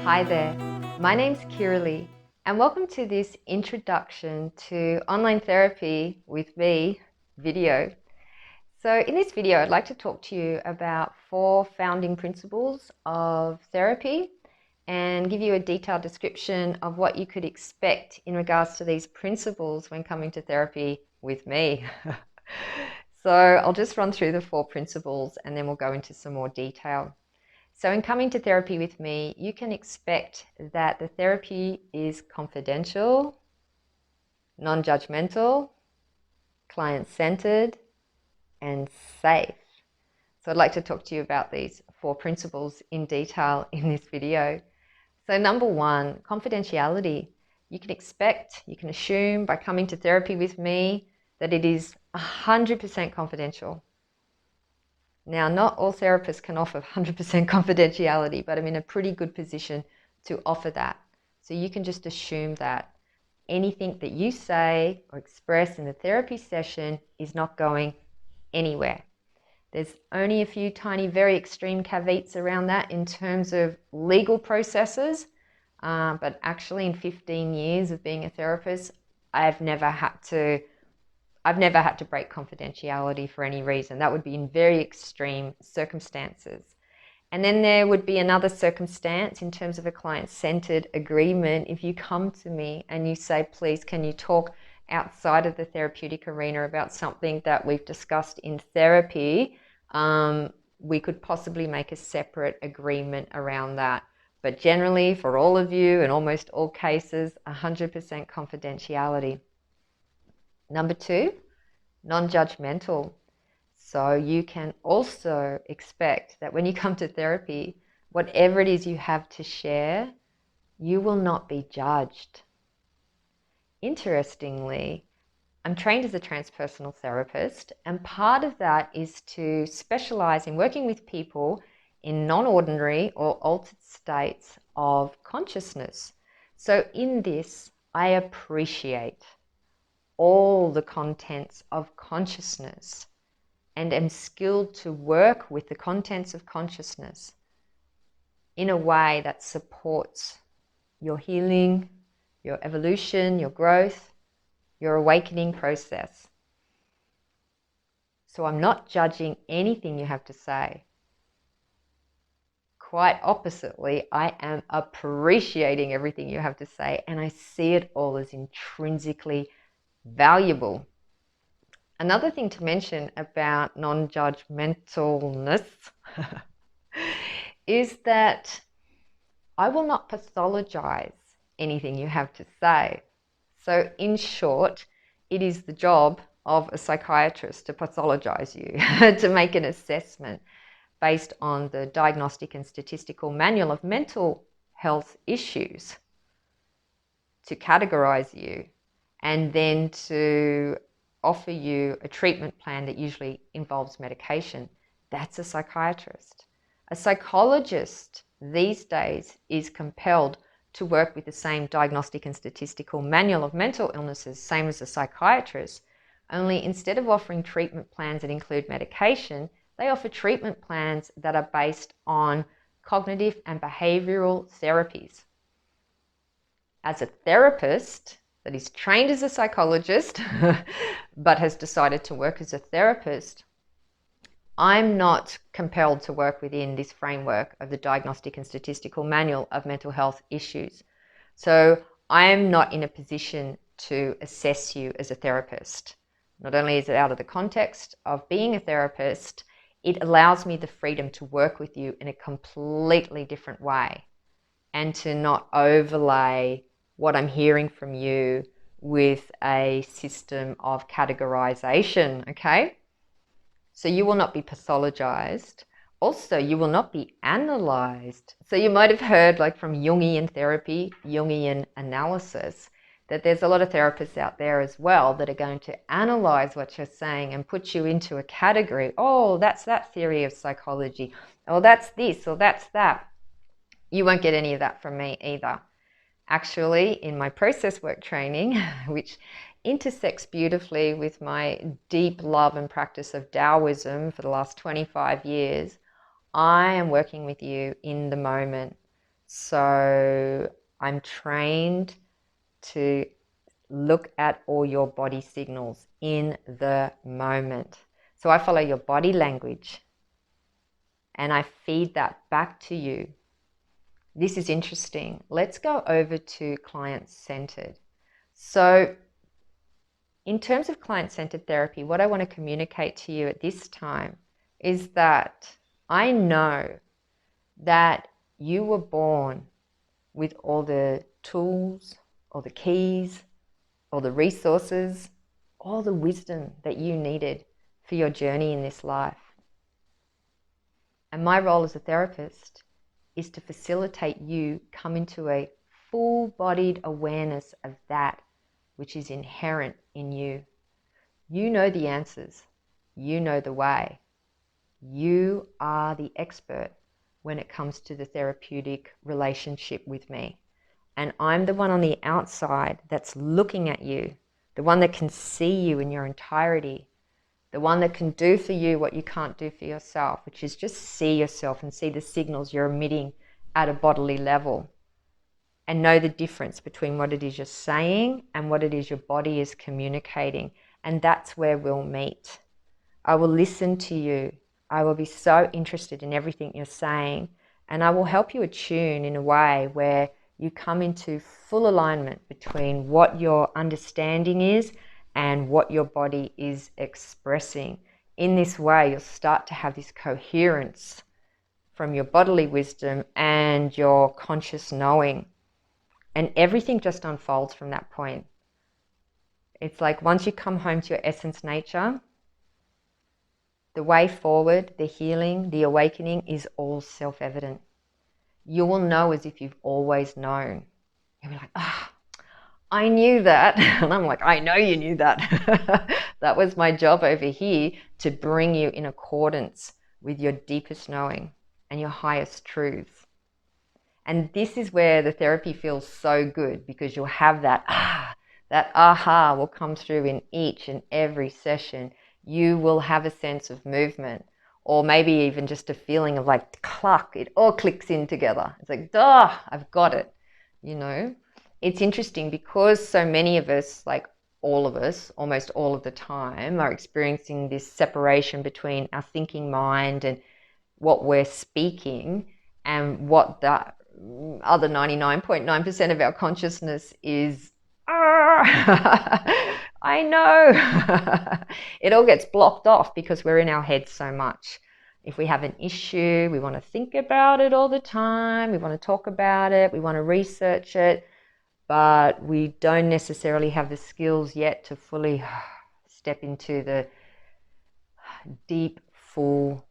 Hi there, my name's Kirilly and welcome to this introduction to online therapy with me video. So in this video, I'd like to talk to you about 4 founding principles of therapy and give you a detailed description of what you could expect in regards to these principles when coming to therapy with me. So I'll just run through the 4 principles and then we'll go into some more detail. So in coming to therapy with me, you can expect that the therapy is confidential, non-judgmental, client-centered, and safe. So I'd like to talk to you about these 4 principles in detail in this video. So number 1, confidentiality. You can expect, you can assume by coming to therapy with me that it is 100% confidential. Now, not all therapists can offer 100% confidentiality, but I'm in a pretty good position to offer that. So you can just assume that anything that you say or express in the therapy session is not going anywhere. There's only a few tiny, very extreme caveats around that in terms of legal processes, but actually in 15 years of being a therapist, I've never had to break confidentiality for any reason. That would be in very extreme circumstances. And then there would be another circumstance in terms of a client-centered agreement. If you come to me and you say, please, can you talk outside of the therapeutic arena about something that we've discussed in therapy, we could possibly make a separate agreement around that. But generally, for all of you, in almost all cases, 100% confidentiality. Number 2, non-judgmental. So you can also expect that when you come to therapy, whatever it is you have to share, you will not be judged. Interestingly, I'm trained as a transpersonal therapist, and part of that is to specialize in working with people in non-ordinary or altered states of consciousness. So in this, I appreciate all the contents of consciousness and am skilled to work with the contents of consciousness in a way that supports your healing, your evolution, your growth, your awakening process. So I'm not judging anything you have to say. Quite oppositely, I am appreciating everything you have to say, and I see it all as intrinsically valuable. Another thing to mention about non-judgmentalness is that I will not pathologize anything you have to say. So in short, it is the job of a psychiatrist to pathologize you, to make an assessment based on the Diagnostic and Statistical Manual of Mental Health Issues, to categorize you, and then to offer you a treatment plan that usually involves medication. That's a psychiatrist. A psychologist these days is compelled to work with the same Diagnostic and Statistical Manual of Mental Illnesses, same as a psychiatrist, only instead of offering treatment plans that include medication, they offer treatment plans that are based on cognitive and behavioral therapies. As a therapist that is trained as a psychologist but has decided to work as a therapist, I'm not compelled to work within this framework of the Diagnostic and Statistical Manual of Mental Health Issues. So I'm not in a position to assess you as a therapist. Not only is it out of the context of being a therapist, it allows me the freedom to work with you in a completely different way and to not overlay what I'm hearing from you with a system of categorization, okay? So you will not be pathologized. Also, you will not be analyzed. So you might have heard, like from Jungian therapy, Jungian analysis, that there's a lot of therapists out there as well that are going to analyze what you're saying and put you into a category. Oh, that's that theory of psychology. Oh, that's this, or that's that. You won't get any of that from me either. Actually, in my process work training, which intersects beautifully with my deep love and practice of Taoism for the last 25 years, I am working with you in the moment. So I'm trained to look at all your body signals in the moment. So I follow your body language and I feed that back to you. This is interesting. Let's go over to client-centered. So in terms of client-centered therapy, what I want to communicate to you at this time is that I know that you were born with all the tools, all the keys, all the resources, all the wisdom that you needed for your journey in this life. And my role as a therapist is to facilitate you come into a full-bodied awareness of that which is inherent in you. You know the answers. You know the way. You are the expert when it comes to the therapeutic relationship with me. And I'm the one on the outside that's looking at you, the one that can see you in your entirety, the one that can do for you what you can't do for yourself, which is just see yourself and see the signals you're emitting at a bodily level and know the difference between what it is you're saying and what it is your body is communicating. And that's where we'll meet. I will listen to you. I will be so interested in everything you're saying, and I will help you attune in a way where you come into full alignment between what your understanding is and what your body is expressing. In this way, you'll start to have this coherence from your bodily wisdom and your conscious knowing. And everything just unfolds from that point. It's like once you come home to your essence nature, the way forward, the healing, the awakening is all self-evident. You will know as if you've always known. You'll be like, I knew that. And I'm like, I know you knew that. That was my job over here, to bring you in accordance with your deepest knowing and your highest truths. And this is where the therapy feels so good, because you'll have that aha will come through in each and every session. You will have a sense of movement, or maybe even just a feeling of like cluck, it all clicks in together. It's like, I've got it. You know, it's interesting because so many of us, like all of us, almost all of the time, are experiencing this separation between our thinking mind and what we're speaking and what the other 99.9% of our consciousness is. I know. It all gets blocked off because we're in our heads so much. If we have an issue, we want to think about it all the time. We want to talk about it. We want to research it. But we don't necessarily have the skills yet to fully step into the deep, full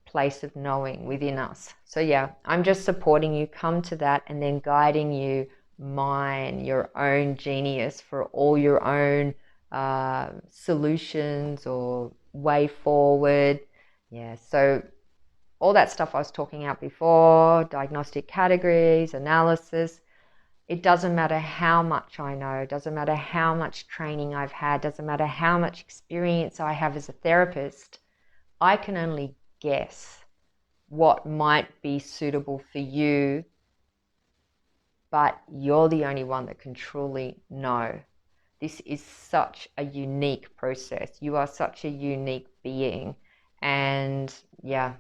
place of knowing within us. So yeah, I'm just supporting you come to that, and then guiding you mine your own genius for all your own solutions or way forward. Yeah, so all that stuff I was talking about before, diagnostic categories, analysis, it doesn't matter how much I know, doesn't matter how much training I've had, doesn't matter how much experience I have as a therapist. I can only guess what might be suitable for you, but you're the only one that can truly know. This is such a unique process. You are such a unique being. And yeah,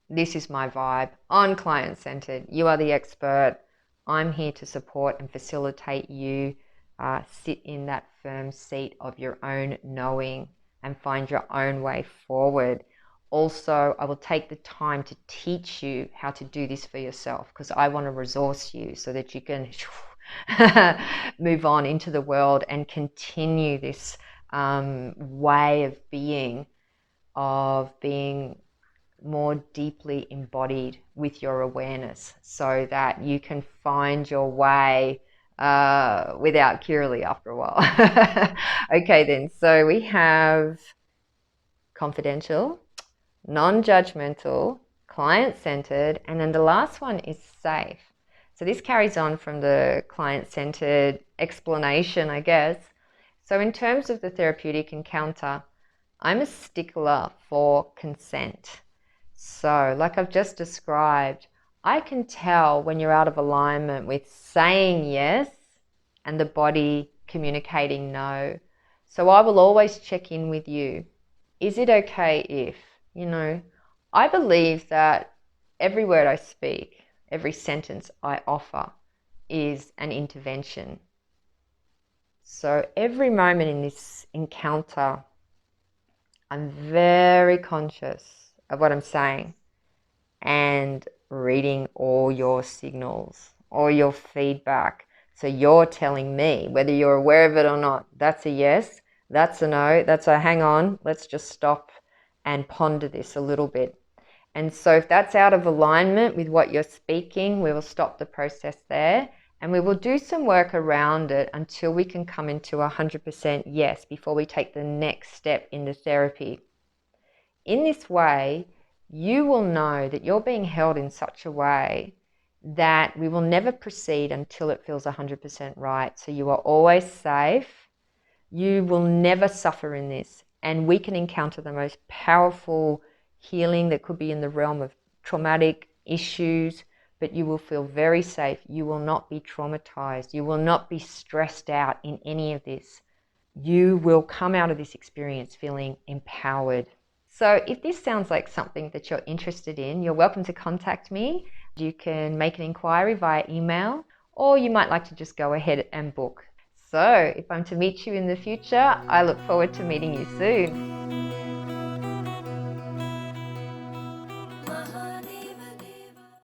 this is my vibe on client-centered. You are the expert. I'm here to support and facilitate you sit in that firm seat of your own knowing and find your own way forward. Also, I will take the time to teach you how to do this for yourself, because I want to resource you so that you can move on into the world and continue this way of being more deeply embodied with your awareness, so that you can find your way without Kirilly after a while. Okay then, so we have confidential, non-judgmental, client-centered, and then the last one is safe. So this carries on from the client-centered explanation, I guess. So in terms of the therapeutic encounter, I'm a stickler for consent. So like I've just described, I can tell when you're out of alignment with saying yes and the body communicating no. So I will always check in with you. Is it okay if, I believe that every word I speak, every sentence I offer is an intervention. So every moment in this encounter, I'm very conscious of what I'm saying and reading all your signals, all your feedback. So you're telling me, whether you're aware of it or not, that's a yes, that's a no, that's a hang on, let's just stop and ponder this a little bit. And so if that's out of alignment with what you're speaking, we will stop the process there and we will do some work around it until we can come into 100% yes before we take the next step in the therapy. In this way, you will know that you're being held in such a way that we will never proceed until it feels 100% right. So you are always safe. You will never suffer in this. And we can encounter the most powerful healing that could be in the realm of traumatic issues, but you will feel very safe. You will not be traumatized. You will not be stressed out in any of this. You will come out of this experience feeling empowered. So if this sounds like something that you're interested in, you're welcome to contact me. You can make an inquiry via email, or you might like to just go ahead and book. So if I'm to meet you in the future, I look forward to meeting you soon.